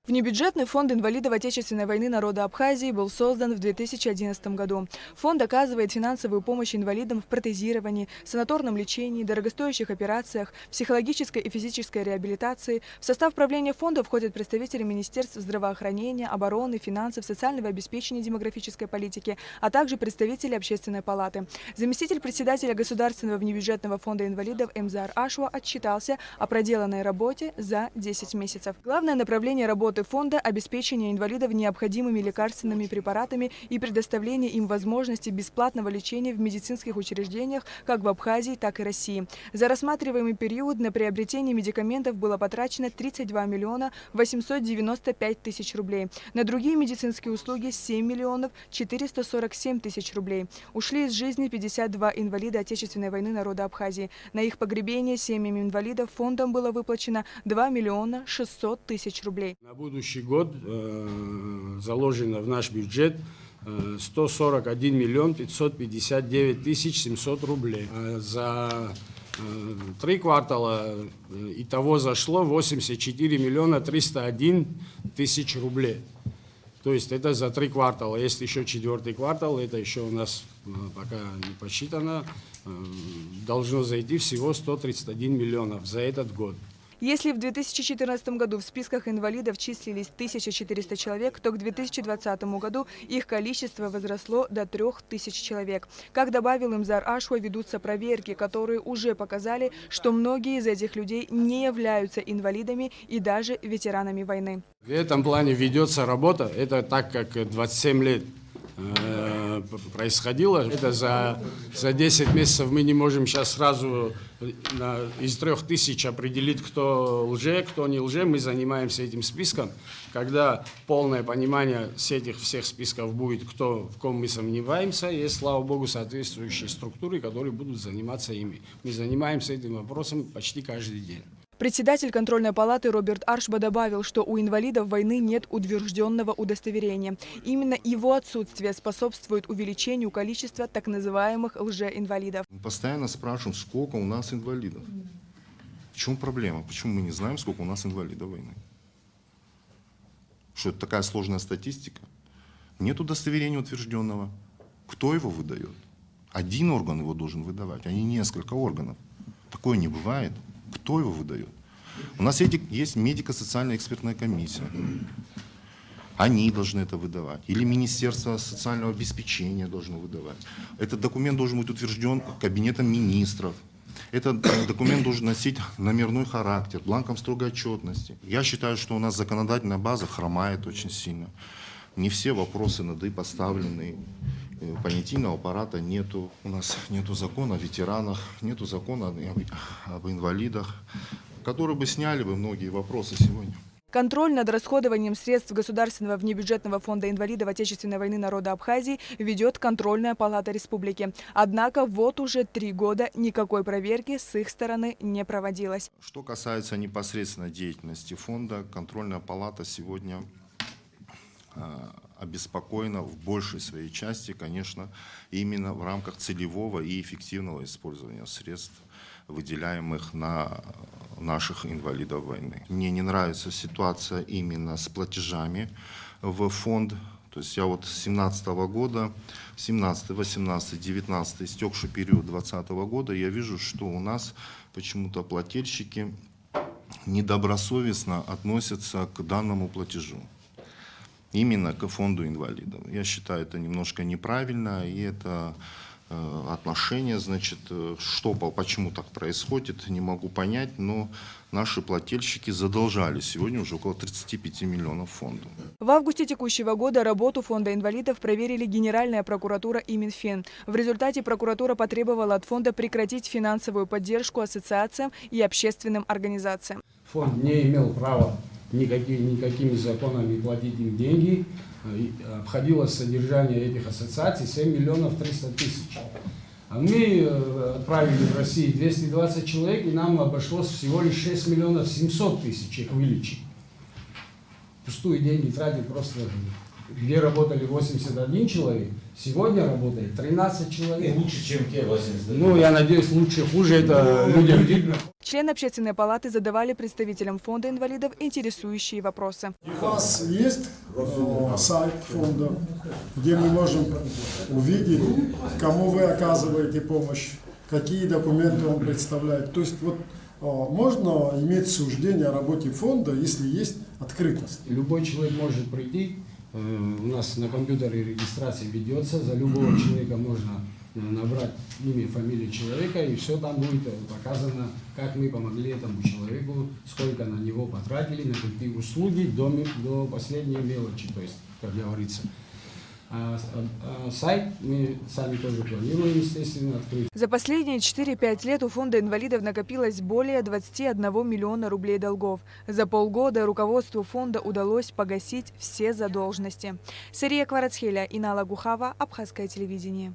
Внебюджетный фонд инвалидов Отечественной войны народа Абхазии был создан в 2011 году. Фонд оказывает финансовую помощь инвалидам в протезировании, санаторном лечении, дорогостоящих операциях, психологической и физической реабилитации. В состав правления фонда входят представители Министерств здравоохранения, обороны, финансов, социального обеспечения, демографической политики, а также представители Общественной палаты. Заместитель председателя Государственного внебюджетного фонда инвалидов Эмзар Ашуа отчитался о проделанной работе за 10 месяцев. Главное направление работы фонда – обеспечение инвалидов необходимыми лекарственными препаратами и предоставление им возможности бесплатного лечения в медицинских учреждениях как в Абхазии, так и России. За рассматриваемый период на приобретение медикаментов было потрачено 32 миллиона 895 тысяч рублей. На другие медицинские услуги – 7 миллионов 447 тысяч рублей. Ушли из жизни 52 инвалида Отечественной войны народа Абхазии. На их погребение семьям инвалидов фондом было выплачено 2 миллиона 600 тысяч рублей. На будущий год заложено в наш бюджет 141 миллион 559 тысяч 700 рублей. За 3 квартала итого зашло 84 миллиона 301 тысяч рублей. То есть это за 3 квартала. Есть еще 4-й квартал, это еще у нас пока не посчитано. Должно зайти всего 131 миллионов за этот год. Если в 2014 году в списках инвалидов числились 1400 человек, то к 2020 году их количество возросло до 3000 человек. Как добавил Эмзар Ашуа, ведутся проверки, которые уже показали, что многие из этих людей не являются инвалидами и даже ветеранами войны. В этом плане ведется работа. Это так, как 27 лет происходило. Это за 10 месяцев мы не можем сейчас сразу из 3000 определить, кто лже, кто не лже. Мы занимаемся этим списком. Когда полное понимание с этих всех списков будет, в ком мы сомневаемся, есть, слава богу, соответствующие структуры, которые будут заниматься ими. Мы занимаемся этим вопросом почти каждый день. Председатель контрольной палаты Роберт Аршба добавил, что у инвалидов войны нет утвержденного удостоверения. Именно его отсутствие способствует увеличению количества так называемых лжеинвалидов. Мы постоянно спрашиваем, сколько у нас инвалидов. В чем проблема? Почему мы не знаем, сколько у нас инвалидов войны? Что это такая сложная статистика? Нет удостоверения утвержденного. Кто его выдает? Один орган его должен выдавать, а не несколько органов. Такое не бывает. Кто его выдает? У нас есть медико-социальная экспертная комиссия. Они должны это выдавать. Или Министерство социального обеспечения должно выдавать. Этот документ должен быть утвержден Кабинетом министров. Этот документ должен носить номерной характер, бланком строгой отчетности. Я считаю, что у нас законодательная база хромает очень сильно. Не все вопросы над поставлены. Понятийного аппарата нету. У нас нету закона о ветеранах, нету закона об инвалидах, которые бы сняли многие вопросы сегодня. Контроль над расходованием средств Государственного внебюджетного фонда инвалидов Отечественной войны народа Абхазии ведет контрольная палата республики. Однако вот уже 3 года никакой проверки с их стороны не проводилось. Что касается непосредственно деятельности фонда, контрольная палата сегодня обеспокоена в большей своей части, конечно, именно в рамках целевого и эффективного использования средств, выделяемых на наших инвалидов войны. Мне не нравится ситуация именно с платежами в фонд. То есть я вот с 2017 года, 17, 18, 19, истекший период 2020 года, я вижу, что у нас почему-то плательщики недобросовестно относятся к данному платежу. Именно к фонду инвалидов. Я считаю, это немножко неправильно, и это отношение, значит, почему так происходит, не могу понять, но наши плательщики задолжали сегодня уже около 35 миллионов фонду. В августе текущего года работу фонда инвалидов проверили Генеральная прокуратура и Минфин. В результате прокуратура потребовала от фонда прекратить финансовую поддержку ассоциациям и общественным организациям. Фонд не имел права никакими законами платить им деньги. Обходилось содержание этих ассоциаций 7 миллионов 300 тысяч. А мы отправили в Россию 220 человек, и нам обошлось всего лишь 6 миллионов 700 тысяч их вылечить. Пустые деньги тратить просто где работали 81 человек, сегодня работает 13 И человек. лучше, чем те 80. Ну, я надеюсь, лучше, хуже, это людям видно. Члены общественной палаты задавали представителям фонда инвалидов интересующие вопросы. У вас есть сайт фонда, где мы можем увидеть, кому вы оказываете помощь, какие документы он представляет. То есть вот можно иметь суждение о работе фонда, если есть открытость. Любой человек может прийти, у нас на компьютере регистрация ведется, за любого человека можно набрать имя, фамилию человека, и все там будет показано, как мы помогли этому человеку, сколько на него потратили, на какие услуги до последней мелочи, то есть, как говорится. Сайт мы сами тоже планируем, естественно, открыть. За последние 4-5 лет у фонда инвалидов накопилось более 21 миллиона рублей долгов. За полгода руководству фонда удалось погасить все задолженности. Сария Кварацхеля, Инала Гухава, Абхазское телевидение.